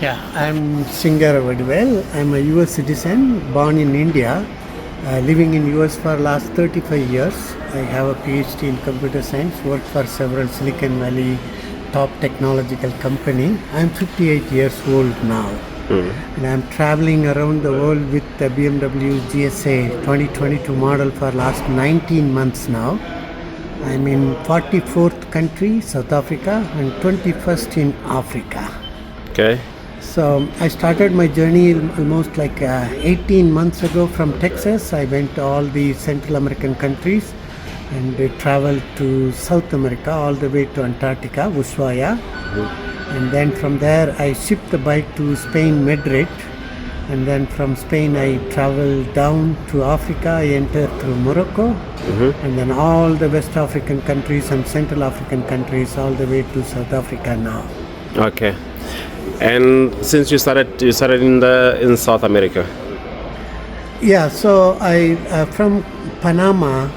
Yeah, I'm Singara Vadivel. I'm a US citizen, born in India, living in US for last 35 years. I have a PhD in computer science, worked for several Silicon Valley top technological company. I'm 58 years old now. And I'm traveling around the world with the BMW GSA 2022 model for last 19 months now. I'm in 44th country, South Africa, and 21st in Africa. Okay. So I started my journey almost like 18 months ago from Texas. I went to all the Central American countries and traveled to South America all the way to Antarctica, Ushuaia. And then from there I shipped the bike to Spain, Madrid. And then from Spain I traveled down to Africa. I entered through Morocco. And then all the West African countries and Central African countries all the way to South Africa now. Okay. And since you started in South America. Yeah, so I from Panama,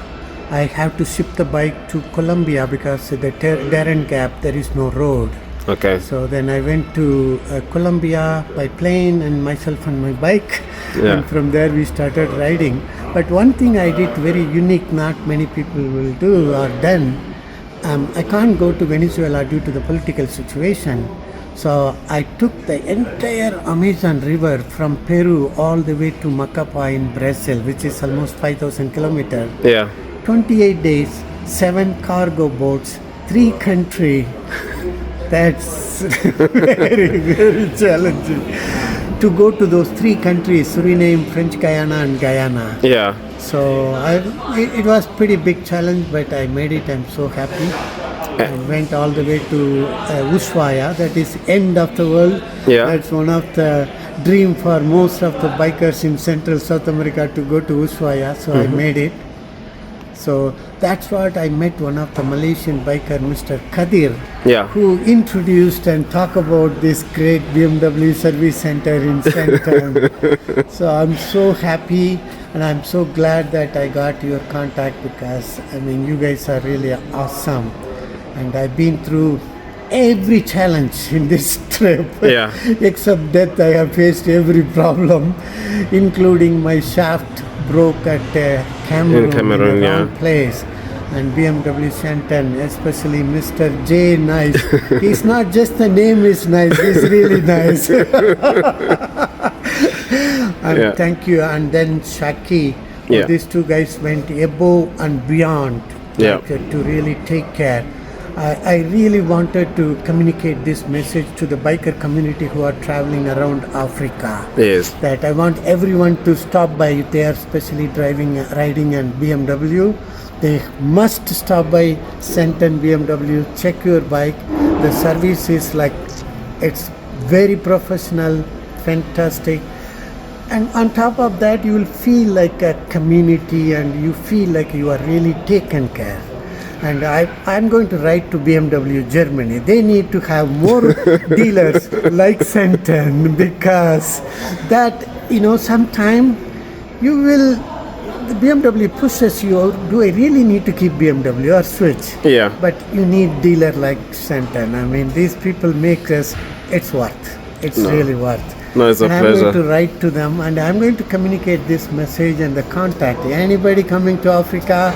I have to ship the bike to Colombia because the Darien Gap there is no road. Okay. So then I went to Colombia by plane and myself on my bike, Yeah. and from there we started riding. But one thing I did very unique, not many people will do or done. I can't go to Venezuela due to the political situation. So I took the entire Amazon River from Peru all the way to Macapá in Brazil, which is almost 5,000 kilometers. Yeah. 28 days, 7 cargo boats, 3 countries. That's very, very challenging. To go to those 3 countries, Suriname, French Guiana and Guyana. Yeah. So it was pretty big challenge, but I made it. I'm so happy. I went all the way to Ushuaia, that is end of the world. Yeah. That's one of the dream for most of the bikers in Central South America to go to Ushuaia. So I made it. So that's what I met one of the Malaysian biker, Mr. Kadir, Yeah. who introduced and talked about this great BMW service center in Central. So I'm so happy and I'm so glad that I got your contact because I mean you guys are really awesome. And I've been through every challenge in this trip. Yeah. Except death, I have faced every problem, including my shaft broke at Cameroon, Cameroon, in the yeah. wrong place. And BMW Shanton, especially Mr. J Nice. He's not just the name is nice, he's really nice. And Yeah. thank you. And then Shaki, Yeah. these 2 guys went above and beyond Yeah. to really take care. I really wanted to communicate this message to the biker community who are traveling around Africa. Yes. That I want everyone to stop by if they are especially riding on BMW. They must stop by Centon BMW, check your bike. The service is like, it's very professional, fantastic. And on top of that, you will feel like a community and you feel like you are really taken care. And I'm going to write to BMW Germany. They need to have more dealers like Centon because that, sometime you will, the BMW pushes you, do I really need to keep BMW or switch? Yeah. But you need dealer like Centon. I mean, these people make us, it's worth. It's really worth. No, it's a And I'm pleasure. going to write to them and I'm going to communicate this message and the contact. Anybody coming to Africa,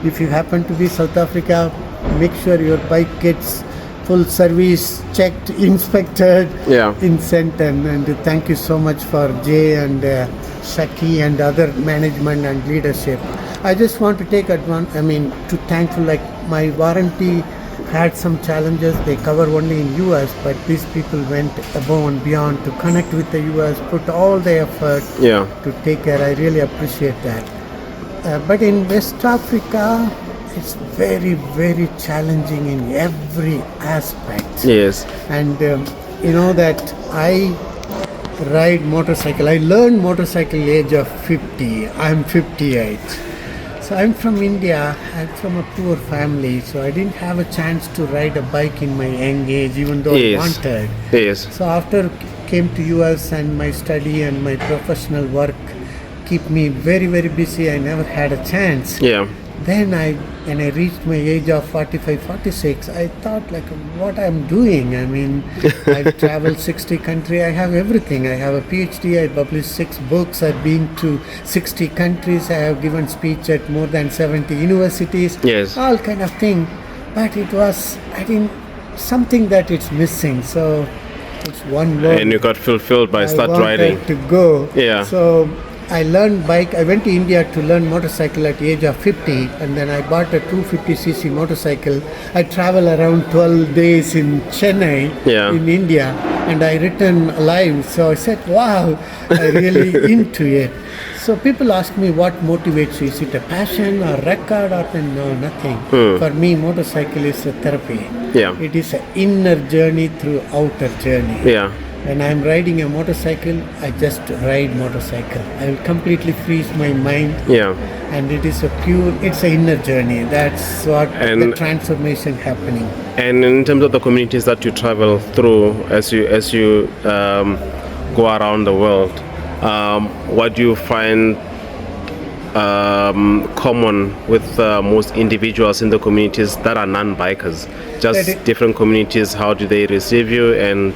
if you happen to be South Africa, make sure your bike gets full service, checked, inspected Yeah. in Centon. And thank you so much for Jay and Shaki and other management and leadership. I just want to take to thankful, like my warranty had some challenges. They cover only in US, but these people went above and beyond to connect with the US, put all the effort Yeah. to take care. I really appreciate that. But in West Africa, it's very, very challenging in every aspect. Yes. And you know that I ride motorcycle. I learned motorcycle age of 50. I'm 58. So I'm from India. I'm from a poor family. So I didn't have a chance to ride a bike in my young age, even though I Yes. wanted. Yes. So after came to US and my study and my professional work keep me very, very busy. I never had a chance. Yeah. Then I when I reached my age of 45, 46, I thought like what I'm doing. I mean, I've traveled 60 countries. I have everything. I have a PhD. I published 6 books. I've been to 60 countries. I have given speech at more than 70 universities. Yes. All kind of thing. But it was, I think, something that it's missing. So it's one word. And you got fulfilled by start riding. To go. Yeah. So I learned bike. I went to India to learn motorcycle at the age of 50, and then I bought a 250cc motorcycle. I travel around 12 days in Chennai, in India, and I return alive. So I said, wow, I really into it. So people ask me what motivates you. Is it a passion or record or no, nothing. For me, motorcycle is a therapy. Yeah. It is an inner journey through outer journey. Yeah. When I'm riding a motorcycle, I just ride motorcycle. I will completely freeze my mind. Yeah. And it is it's an inner journey. That's what the transformation happening. And in terms of the communities that you travel through as you go around the world, what do you find common with most individuals in the communities that are non-bikers? Just different communities, how do they receive you, and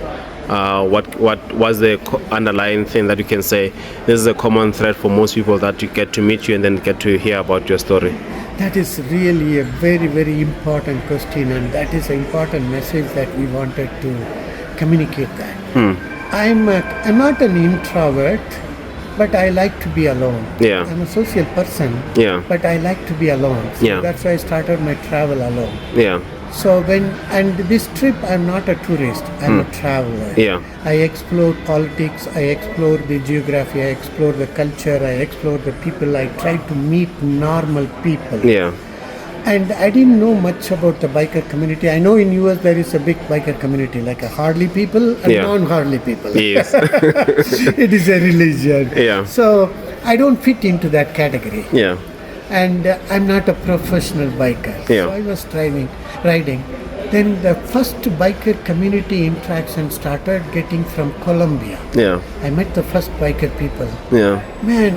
what was the underlying thing that you can say this is a common thread for most people that you get to meet you and then get to hear about your story? That is really a very, very important question, and that is an important message that we wanted to communicate that. I'm not an introvert, but I like to be alone. Yeah. I'm a social person, but I like to be alone. So that's why I started my travel alone. Yeah. So this trip, I'm not a tourist, I'm a traveler. Yeah. I explore politics, I explore the geography, I explore the culture, I explore the people, I try to meet normal people. Yeah. And I didn't know much about the biker community. I know in US there is a big biker community, like a Harley people and non-Harley people. Yes. It is a religion. Yeah. So I don't fit into that category. Yeah. And I'm not a professional biker. Yeah. So I was riding. Then the first biker community interaction started getting from Colombia. Yeah. I met the first biker people. Yeah. Man,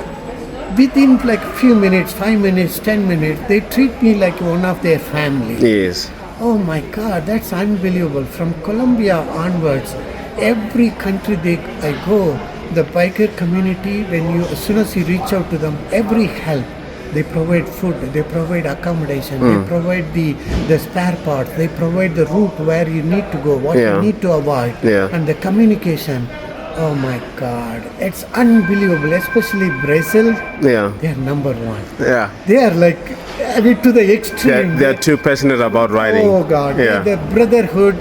within like a few minutes, 5 minutes, 10 minutes, they treat me like one of their family. Yes. Oh my God, that's unbelievable. From Colombia onwards, every country I go, the biker community, as soon as you reach out to them, every help. They provide food, they provide accommodation, they provide the spare parts, they provide the route where you need to go, what you need to avoid, and the communication. Oh my God, it's unbelievable, especially Brazil. Yeah. They are number one. Yeah. They are like, I mean, to the extreme. They're too passionate about riding. Oh God, Yeah. the brotherhood,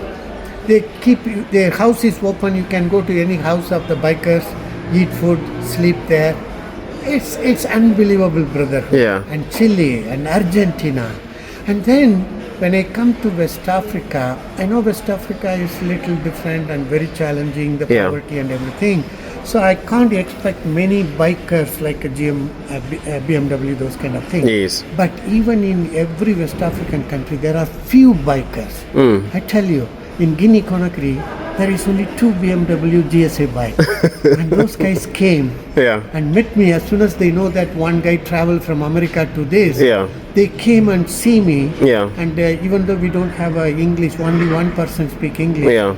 they keep their house is open, you can go to any house of the bikers, eat food, sleep there. It's unbelievable brotherhood. Yeah. And Chile and Argentina. And then when I come to West Africa, I know West Africa is a little different and very challenging, the poverty and everything. So I can't expect many bikers like a BMW, those kind of things. Yes. But even in every West African country, there are few bikers. I tell you, in Guinea-Conakry, there is only 2 BMW GSA bikes. And those guys came and met me as soon as they know that one guy traveled from America to this. They came and see me. And even though we don't have English, only one person speak English.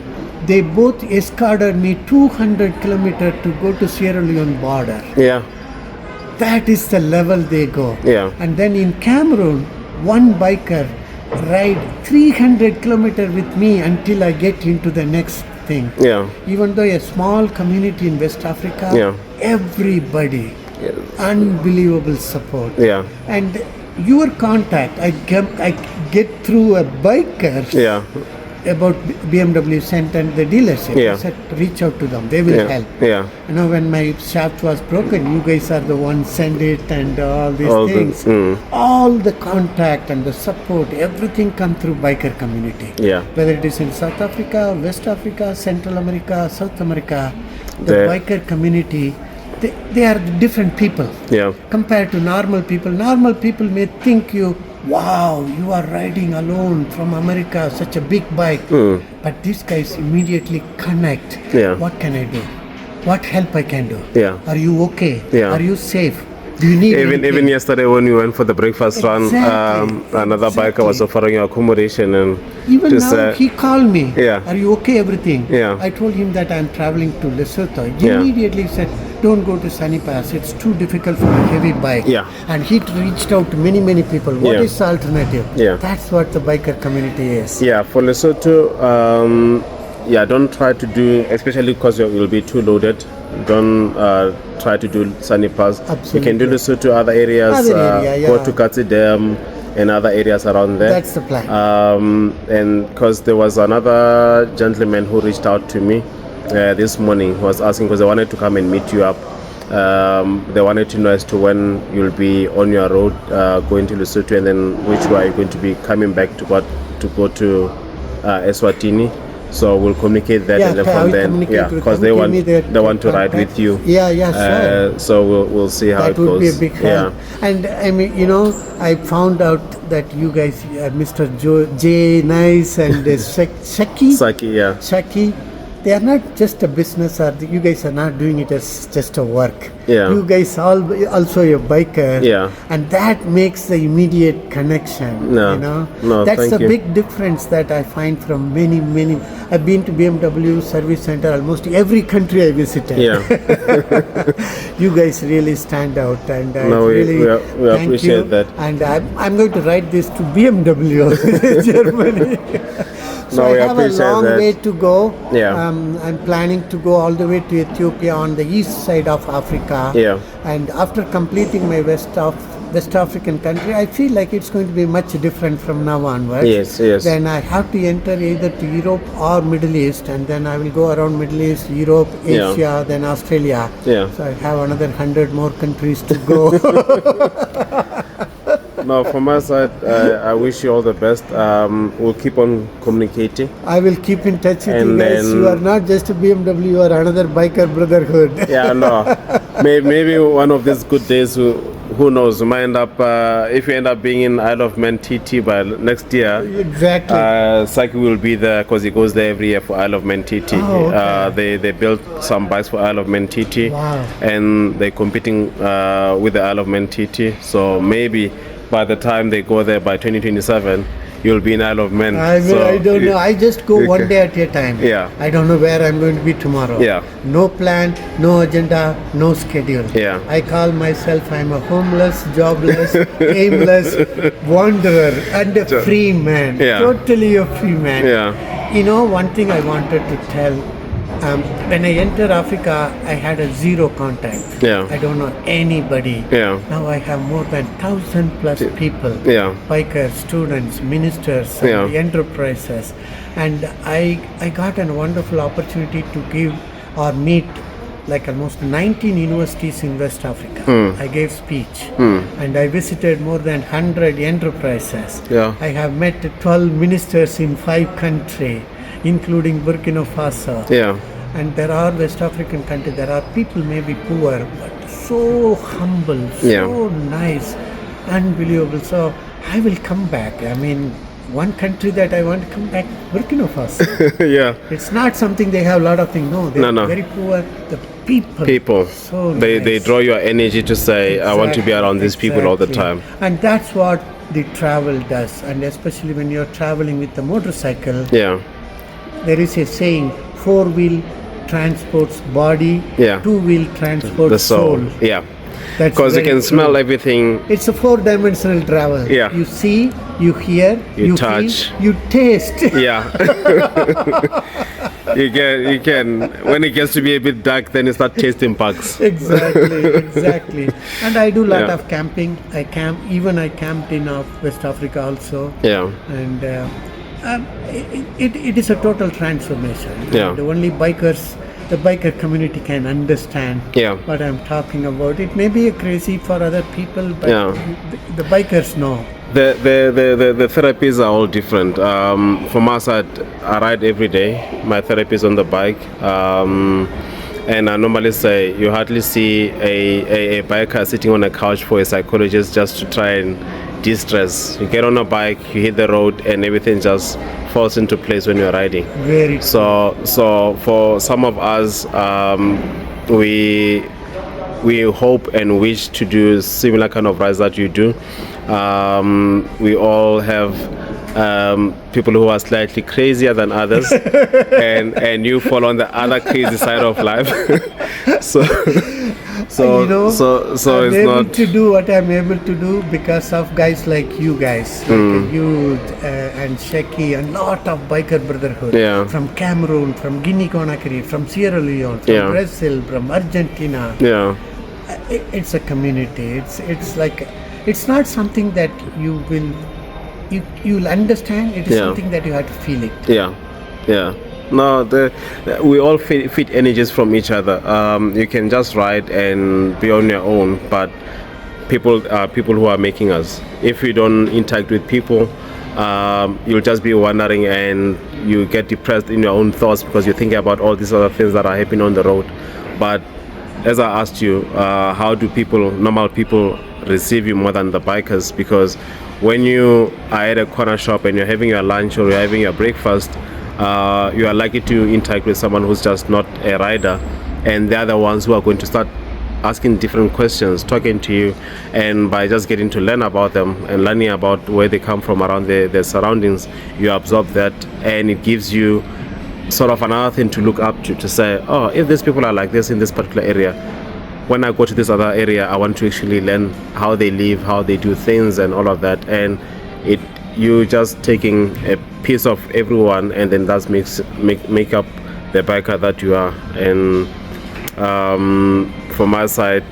They both escorted me 200 kilometers to go to Sierra Leone border. That is the level they go. And then in Cameroon, one biker ride 300 kilometers with me until I get into the next thing. Even though a small community in West Africa, everybody, unbelievable support. And your contact, I get through a biker about BMW sent and the dealership. I said, reach out to them, they will help. You know, when my shaft was broken, you guys are the ones send it and all these things. All the contact and the support, everything come through biker community. Whether it is in South Africa, West Africa, Central America, South America, the biker community, they are different people. Compared to normal people. Normal people may think wow, you are riding alone from America, such a big bike. But these guys immediately connect. What can I do? What help I can do? Are you okay? Are you safe? Do you need anything? even yesterday when we went for the breakfast run, another biker was offering you accommodation and Even just, now, he called me. Yeah. Are you okay, everything? Yeah. I told him that I'm traveling to Lesotho. He Yeah. immediately said, don't go to Sunny Pass. It's too difficult for a heavy bike. Yeah. And he reached out to many people. What Yeah. is the alternative? Yeah. That's what the biker community is. Yeah, for Lesotho, don't try to do, especially because you'll be too loaded. Don't try to do Sunny Pass. Absolutely. You can do Lesotho, other areas, Other area, go yeah. to Katsi Dam and other areas around there. That's the plan. And because there was another gentleman who reached out to me this morning, who was asking because they wanted to come and meet you up. They wanted to know as to when you'll be on your road going to Lesotho, and then which way you're going to be coming back to go to Eswatini. So we'll communicate that, and then from then, because they want to ride with you. Yeah, sure. So we'll see how That it would goes. be a big help. Yeah. And I mean, I found out that you guys, Mr. J Nice and Shaki, Saki, they are not just a business, or you guys are not doing it as just a work. Yeah. You guys also a biker. Yeah. And that makes the immediate connection. No. No, That's thank the you. big difference that I find from many. I've been to BMW service center almost every country I visited. Yeah. You guys really stand out, and No, we thank appreciate you. that. And I'm going to write this to BMW Germany. So No, we I have a appreciate long that. way to go. Yeah. I'm planning to go all the way to Ethiopia on the east side of Africa. Yeah. And after completing my West African country, I feel like it's going to be much different from now onwards. Yes. Then I have to enter either to Europe or Middle East, and then I will go around Middle East, Europe, Yeah. Asia, then Australia. Yeah. So I have another 100 more countries to go. No, from my side, I wish you all the best. We'll keep on communicating. I will keep in touch with And you guys. then- You are not just a BMW, you are another biker brotherhood. Yeah, no. Maybe one of these good days, who knows? We might end up, if you end up being in Isle of Man TT by next year, Exactly. Saki will be there because he goes there every year for Isle of Man TT. Oh, okay. They built some bikes for Isle of Man TT, Wow. and they're competing with the Isle of Man TT. So maybe by the time they go there by 2027, you'll be in Isle of Man. I don't know. I just go one day at a time. Yeah. I don't know where I'm going to be tomorrow. Yeah. No plan, no agenda, no schedule. Yeah. I call myself I'm a homeless, jobless, aimless wanderer and a free man. Yeah. Totally a free man. Yeah. One thing I wanted to tell. When I entered Africa, I had a zero contact. Yeah. I don't know anybody. Yeah. Now I have more than 1,000 plus people. Yeah. Bikers, students, ministers, Yeah. and enterprises. And I got a wonderful opportunity to give or meet like almost 19 universities in West Africa. I gave speech and I visited more than 100 enterprises. Yeah. I have met 12 ministers in 5 countries, including Burkina Faso. Yeah. And there are West African countries, there are people maybe poor, but so humble, so Yeah. nice, unbelievable. So I will come back. I mean, one country that I want to come back, Burkina Faso. Yeah. It's not something they have a lot of things. No, they're No. very poor. The People. So They nice. draw your energy to say, I want to be around these people all the Exactly. time. And that's what the travel does. And especially when you're traveling with the motorcycle, Yeah. there is a saying, 4-wheel transports body, Yeah. 2-wheel transports The soul. Yeah. That's Because you very can smell true. everything. It's a 4-dimensional travel. Yeah. You see, you hear, You you touch. feel, you taste. Yeah. you can. When it gets to be a bit dark, then you start tasting bugs. Exactly. And I do a lot Yeah. of camping. I camped in West Africa also. Yeah. And it is a total transformation. Yeah. And only the biker community can understand Yeah. what I'm talking about. It may be crazy for other people, but Yeah. the bikers know. The therapies are all different. From my side, I ride every day. My therapy is on the bike. And I normally say you hardly see a biker sitting on a couch for a psychologist just to try and de-stress. You get on a bike, you hit the road, and everything just falls into place when you're riding. Very So for some of us, we we hope and wish to do similar kind of rides that you do. We all have people who are slightly crazier than others, and you fall on the other crazy side of life. so You know, so I'm it's able not. to do what I'm able to do because of guys like you guys, like you and Sheki, and lot of biker brotherhood Yeah. from Cameroon, from Guinea Conakry, from Sierra Leone, from Yeah. Brazil, from Argentina. Yeah, It's a community. It's like, it's not something that you'll understand. It is Yeah. something that you have to feel it. yeah. No, we all fit energies from each other. You can just ride and be on your own, but people are people who are making us. If you don't interact with people, you'll just be wandering and you get depressed in your own thoughts because you're thinking about all these other things that are happening on the road. But as I asked you, how do normal people, receive you more than the bikers? Because when you are at a corner shop and you're having your lunch or you're having your breakfast, you are likely to interact with someone who's just not a rider, and they're the ones who are going to start asking different questions, talking to you, and by just getting to learn about them and learning about where they come from around their surroundings, you absorb that, and it gives you sort of another thing to look up to say, oh, if these people are like this in this particular area, when I go to this other area, I want to actually learn how they live, how they do things, and all of that. And you just taking a piece of everyone, and then that make up the biker that you are. And from my side,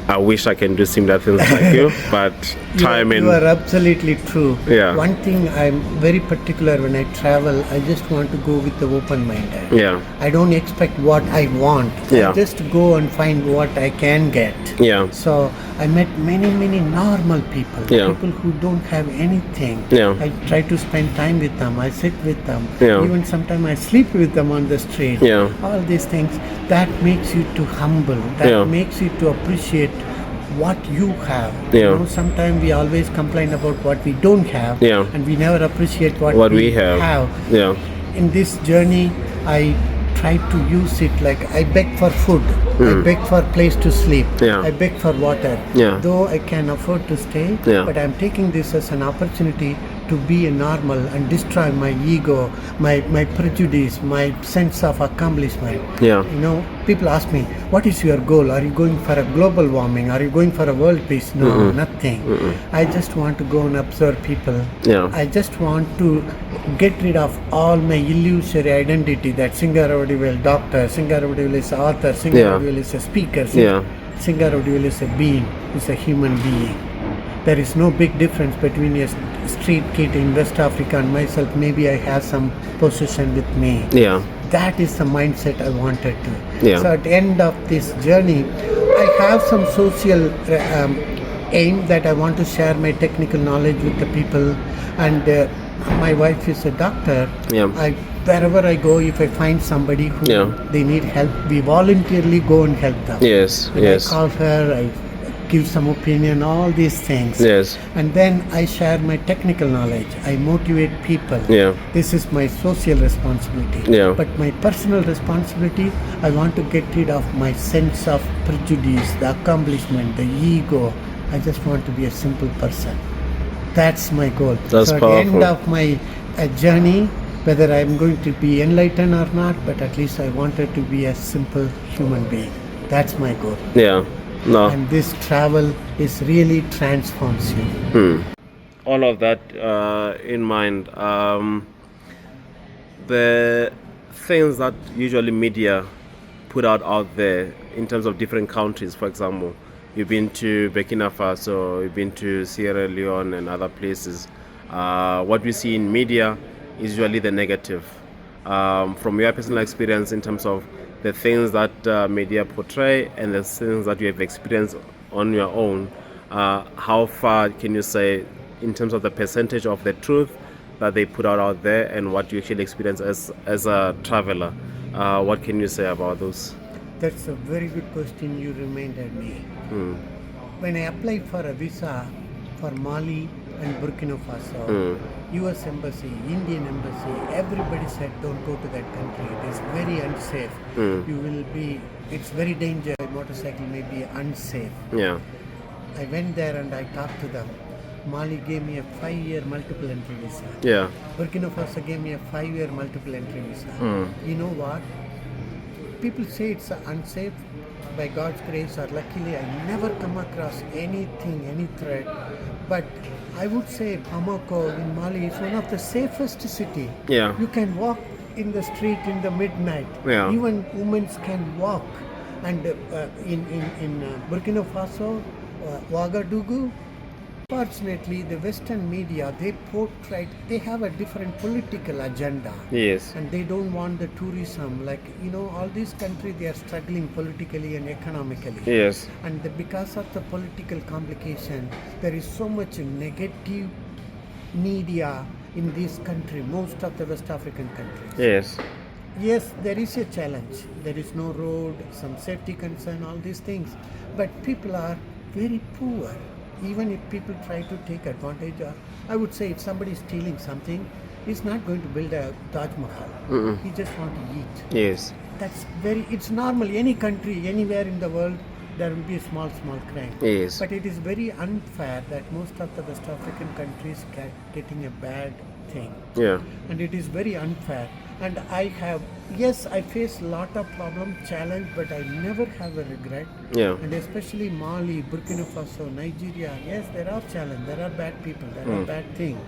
I wish I can do similar things like you, but time You are absolutely true. Yeah. One thing, I'm very particular when I travel. I just want to go with the open mind. Yeah. I don't expect what I want. Yeah. I just go and find what I can get. Yeah. So I met many normal people. Yeah. People who don't have anything. Yeah. I try to spend time with them. I sit with them. Yeah. Even sometimes I sleep with them on the street. Yeah. All these things, that makes you to humble. That Yeah. makes you to appreciate what you have. Yeah. You know, sometimes we always complain about what we don't have, Yeah. and we never appreciate what we have. Yeah. In this journey, I try to use it like I beg for food, I beg for place to sleep, Yeah. I beg for water. Yeah. Though I can afford to stay, Yeah. but I'm taking this as an opportunity to be a normal and destroy my ego, my prejudice, my sense of accomplishment. Yeah. You know, people ask me, what is your goal? Are you going for a global warming? Are you going for a world peace? No, nothing. I just want to go and observe people. Yeah. I just want to get rid of all my illusory identity that Singara Vadivel doctor, Singara Vadivel is author, Singara Yeah. Vadivel is a speaker, Yeah. Singara Vadivel is a being, is a human being. There is no big difference between a street kid in West Africa and myself. Maybe I have some position with me. Yeah. That is the mindset I wanted to. Yeah. So at the end of this journey, I have some social aim that I want to share my technical knowledge with the people. And my wife is a doctor. Yeah. Wherever I go, if I find somebody who Yeah. they need help, we voluntarily go and help them. Yes. When Yes. I call her, I give some opinion, all these things. Yes. And then I share my technical knowledge. I motivate people. Yeah. This is my social responsibility. Yeah. But my personal responsibility, I want to get rid of my sense of prejudice, the accomplishment, the ego. I just want to be a simple person. That's my goal. That's so at powerful. the end of my journey, whether I'm going to be enlightened or not, but at least I wanted to be a simple human being. That's my goal. Yeah. No. And this travel is really transforms you. All of that in mind, the things that usually media put out there in terms of different countries, for example, you've been to Burkina Faso, you've been to Sierra Leone and other places. What we see in media is usually the negative. From your personal experience in terms of the things that media portray and the things that you have experienced on your own, how far can you say in terms of the percentage of the truth that they put out there and what you actually experience as a traveler? What can you say about those? That's a very good question you reminded me. When I applied for a visa for Mali and Burkina Faso, US Embassy, Indian Embassy, everybody said don't go to that country. It is very unsafe. You will be, it's very dangerous. motorcycle may be unsafe. Yeah. I went there and I talked to them. Mali gave me a 5-year multiple entry visa. Yeah. Burkina Faso gave me a 5-year multiple entry visa. You know what? People say it's unsafe. By God's grace or luckily, I never come across anything, any threat. But I would say Bamako in Mali is one of the safest city. Yeah. You can walk in the street in the midnight. Yeah. Even women can walk. And in Burkina Faso, Ouagadougou, fortunately, the Western media, they have a different political agenda. Yes. And they don't want the tourism. Like, all these countries, they are struggling politically and economically. Yes. And because of the political complication, there is so much negative media in this country, most of the West African countries. Yes. Yes, there is a challenge. There is no road, some safety concern, all these things. But people are very poor. Even if people try to take advantage of, I would say if somebody is stealing something, he's not going to build a Taj Mahal. He just want to eat. Yes. It's normal. Any country, anywhere in the world, there will be a small crime. Yes. But it is very unfair that most of the West African countries getting a bad thing. Yeah. And it is very unfair. And I face a lot of problem, challenge, but I never have a regret. Yeah. And especially Mali, Burkina Faso, Nigeria, yes, there are challenges, there are bad people, there are bad things.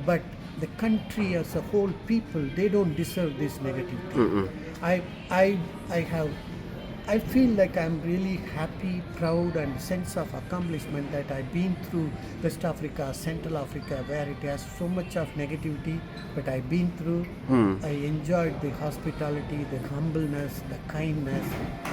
But the country as a whole, people, they don't deserve this negative thing. I feel like I'm really happy, proud, and sense of accomplishment that I've been through West Africa, Central Africa, where it has so much of negativity, but I've been through. I enjoyed the hospitality, the humbleness, the kindness.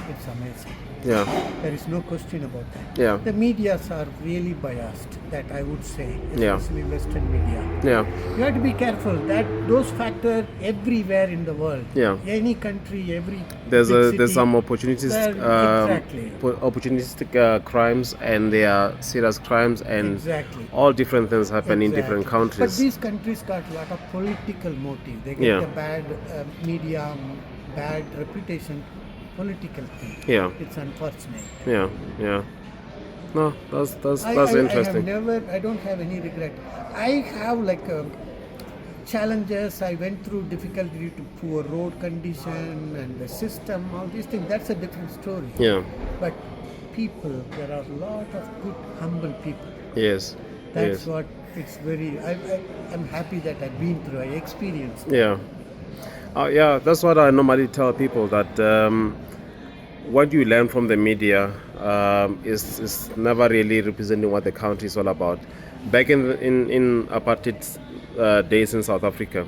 It's amazing. Yeah. There is no question about that. Yeah. The medias are really biased, that I would say, Yeah. especially Western media. Yeah. You have to be careful that those factors everywhere in the world. Yeah. Any country, every There's big city, some opportunities exactly. opportunistic crimes, and there are serious crimes, and Exactly. all different things happen in different But countries. these countries got a lot of political motive. They get a bad media, bad reputation, political thing. Yeah. It's unfortunate. Yeah. Yeah. No, that's interesting. I don't have any regret. I have challenges. I went through difficulty to poor road condition and the system, all these things. That's a different story. Yeah. But people, there are a lot of good, humble people. Yes. That's Yes. what it's very. I'm happy that I've been through. I experienced. Yeah. Yeah, that's what I normally tell people, that what you learn from the media is never really representing what the country is all about. Back in apartheid days in South Africa,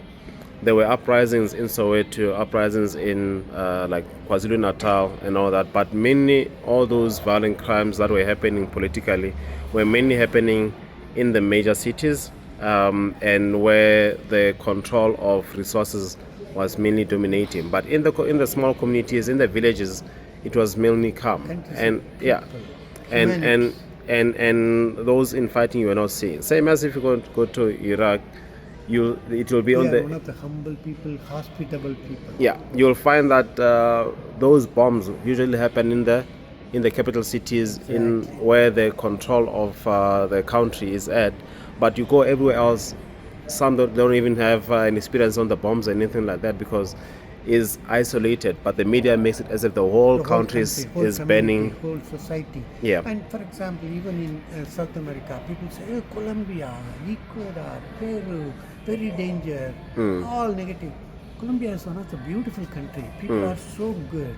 there were uprisings in Soweto, uprisings in like KwaZulu-Natal and all that, but mainly all those violent crimes that were happening politically were mainly happening in the major cities, and where the control of resources was mainly dominating. But in the small communities, in the villages, it was mainly calm. And yeah, and those in fighting you were not seeing. Same as if you go to Iraq, it will be on the one of the humble people, hospitable people. Yeah, you'll find that those bombs usually happen in the capital cities, in where the control of the country is at. But you go everywhere else, some don't even have an experience on the bombs or anything like that, because it's isolated. But the media makes it as if the whole country is burning. Whole society. Yeah. And for example, even in South America, people say, oh, Colombia, Ecuador, Peru, very danger, all negative. Colombia is one of the beautiful countries. People are so good.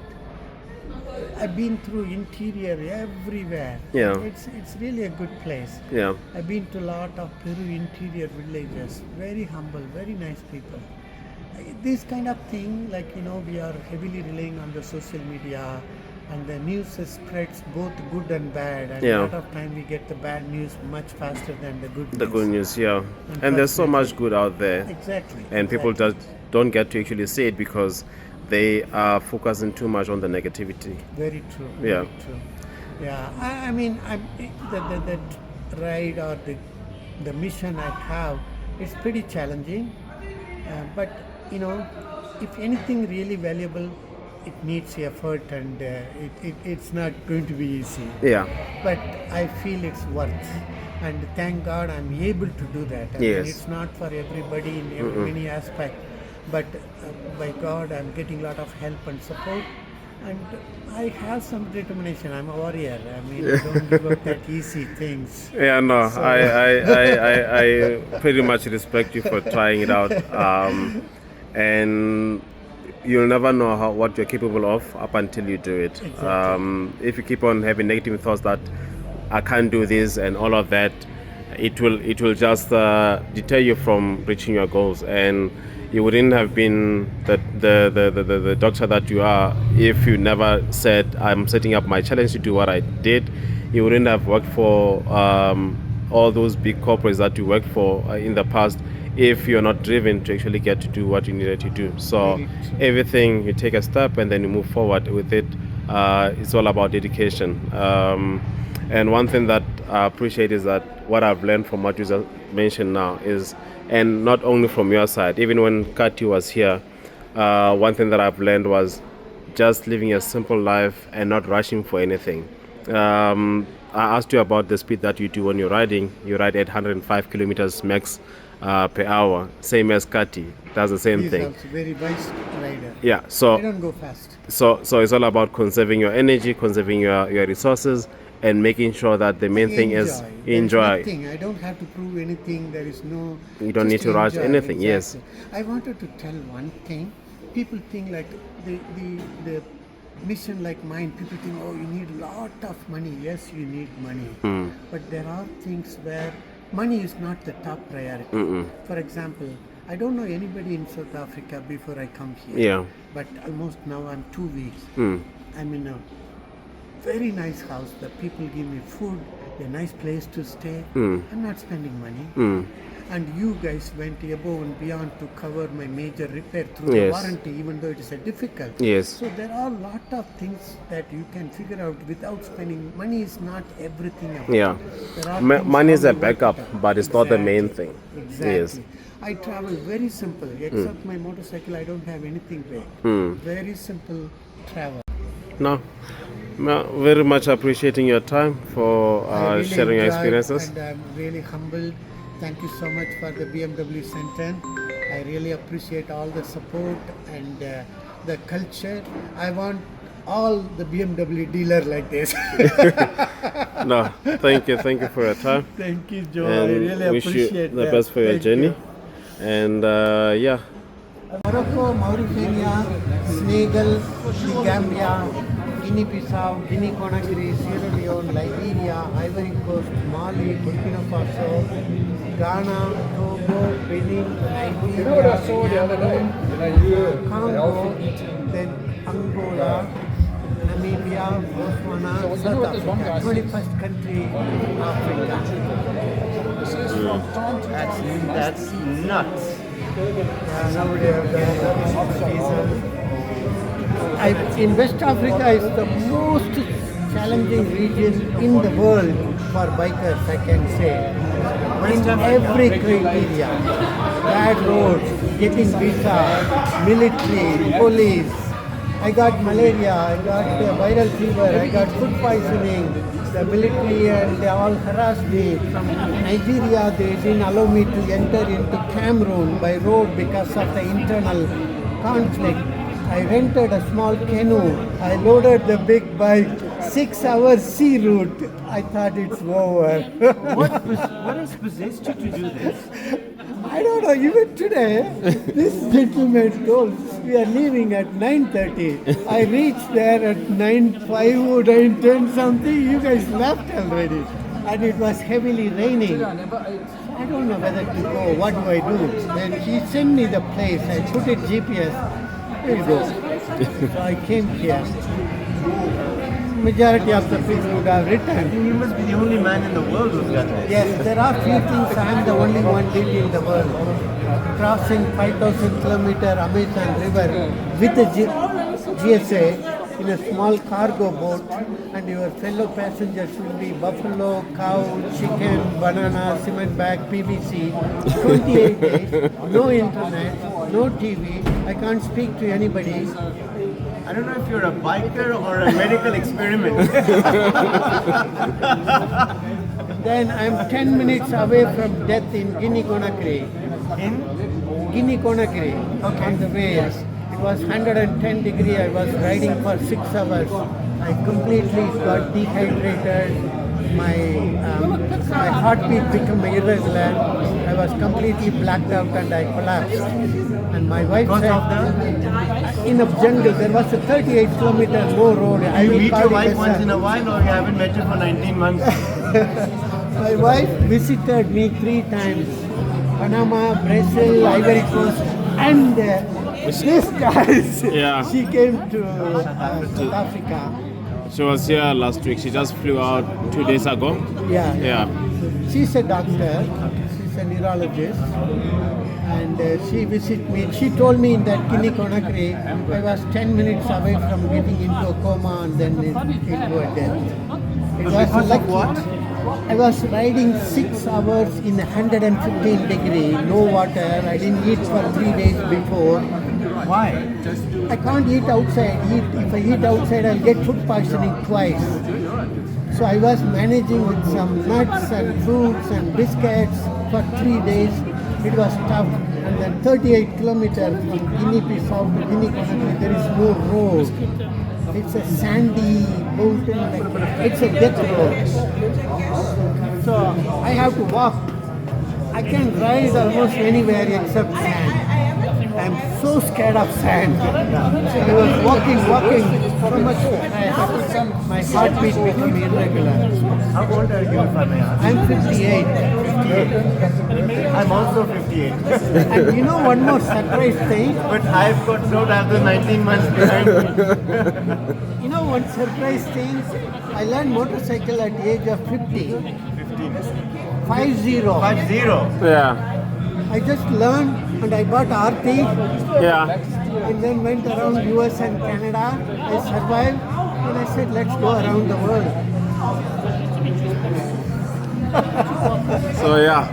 I've been through interior everywhere. Yeah. It's really a good place. Yeah. I've been to a lot of Peru interior villages. Very humble, very nice people. This kind of thing, we are heavily relying on the social media, and the news spreads both good and bad. And a lot of time we get the bad news much faster than the good news. The good news, yeah. And there's so much good out there. Exactly. And people just don't get to actually see it because they are focusing too much on the negativity. Very true. Yeah. Very true. Yeah. I mean, the ride or the mission I have, it's pretty challenging. But if anything really valuable, it needs effort, and it's not going to be easy. Yeah. But I feel it's worth, and thank God I'm able to do that. I mean, Yes. it's not for everybody in many aspects, but by God, I'm getting a lot of help and support, and I have some determination. I'm a warrior. I mean, I don't give up that easy things. Yeah, no, So- I pretty much respect you for trying it out. And you'll never know what you're capable of up until you do it. Exactly. If you keep on having negative thoughts that I can't do this and all of that, it will just deter you from reaching your goals, and you wouldn't have been the doctor that you are if you never said, I'm setting up my challenge to do what I did. You wouldn't have worked for all those big corporates that you worked for in the past if you're not driven to actually get to do what you needed to do. So Very true. everything, you take a step and then you move forward with it. It's all about dedication. And one thing that I appreciate is that what I've learned from what you just mentioned now is, and not only from your side, even when Kati was here, one thing that I've learned was just living a simple life and not rushing for anything. I asked you about the speed that you do when you're riding. You ride at 105 kilometers max per hour, same as Kati. That's the same He's thing. also very wise rider. Yeah. I So don't go fast. so it's all about conserving your energy, conserving your resources, and making sure that the main thing is There's enjoy. nothing. I don't have to prove anything. There is no. You don't need just to rush enjoy. anything, yes. Exactly. I wanted to tell one thing. People think like the mission like mine. People think, oh, you need lot of money. Yes, you need money. Hmm. But there are things where money is not the top priority. For example, I don't know anybody in South Africa before I come here. Yeah. But almost now I'm 2 weeks. Hmm. I'm in a very nice house. The people give me food, a nice place to stay. I'm not spending money. And you guys went above and beyond to cover my major repair through the Yes. warranty, even though it is a difficult. Yes. So there are a lot of things that you can figure out without spending. Money is not everything. About Yeah. it. There are Ma- things money is how a you work backup, it out. but it's not the main Exactly. thing. Exactly. Yes. I travel very simple. Except my motorcycle, I don't have anything big. Very simple travel. No. Very much appreciating your time for I really sharing your enjoyed, experiences. and I'm really humbled. Thank you so much for the BMW Center. I really appreciate all the support and the culture. I want all the BMW dealer like this. No, thank you for your time. Thank you, Joe. I And really wish you appreciate the that. best for your Thank journey. you. And yeah, Morocco, Mauritania, Senegal, the Gambia, Guinea-Bissau, Guinea-Conakry, Sierra Leone, Liberia, Ivory Coast, Mali, Burkina Faso, Ghana, Togo, Benin, Nigeria, Cameroon, Congo, then Angola, Namibia, Botswana, South Africa, 21st country, Africa. That's nuts. In West Africa is the most challenging region in the world for bikers, I can say. In every criteria, bad roads, getting visa, military, police. I got malaria, I got viral fever, I got food poisoning. The military and they all harassed me. From Nigeria, they didn't allow me to enter into Cameroon by road because of the internal conflict. I rented a small canoe. I loaded the big bike. 6 hours sea route. I thought it's over. What has possessed you to do this? I don't know, even today, this gentleman told we are leaving at 9:30. I reached there at 9:05 or 9:10 something. You guys left already. And it was heavily raining. I don't know whether to go. What do I do? Then he sent me the place. I put it GPS. Here you go. So I came here. Majority of the people would have returned. You must be the only man in the world who's done this. Yes, there are few things I am the only one did in the world. Crossing 5,000 kilometer Amazon River with a GSA in a small cargo boat, and your fellow passengers will be buffalo, cow, chicken, banana, cement bag, PVC. 28 days, no internet, no TV. I can't speak to anybody. I don't know if you're a biker or a medical experiment. Then I'm 10 minutes away from death in Guinea-Conakry. In? Guinea-Conakry, on the way. It was 110 degree. I was riding for 6 hours. I completely got dehydrated. My heartbeat became irregular. I was completely blacked out and I collapsed. And my wife said, in a jungle, there was a 38-kilometer low road. You meet your wife once in a while, or you haven't met her for 19 months? My wife visited me 3 times. Panama, Brazil, Ivory Coast, and this guys. Yeah. She came to South Africa. She was here last week. She just flew out 2 days ago. Yeah. Yeah. She's a doctor. She's a neurologist. And she visited me. She told me in that Guinea-Conakry, I was 10 minutes away from getting into a coma and then it was death. It was like what? I was riding 6 hours in 115 degree, no water. I didn't eat for 3 days before. Why? I can't eat outside. If I eat outside, I'll get food poisoning twice. So I was managing with some nuts and fruits and biscuits for 3 days. It was tough. And then 38 kilometers from Guinea-Bissau to Guinea-Conakry, there is no road. It's a sandy mountain, it's a death road. So I have to walk. I can ride almost anywhere except sand. I'm so scared of sand. So I was walking, so much stress. My heartbeat became irregular. How old are you, if I may ask? I'm 58. 58. I'm also 58. And you know one more surprise thing? But I've got don't have the 19 months behind me. You know one surprise thing? I learned motorcycle at the age of 50. 15. 50. 50. Yeah. I just learned and I bought RT Yeah. and then went around US and Canada. I survived and I said, let's go around the world. So yeah.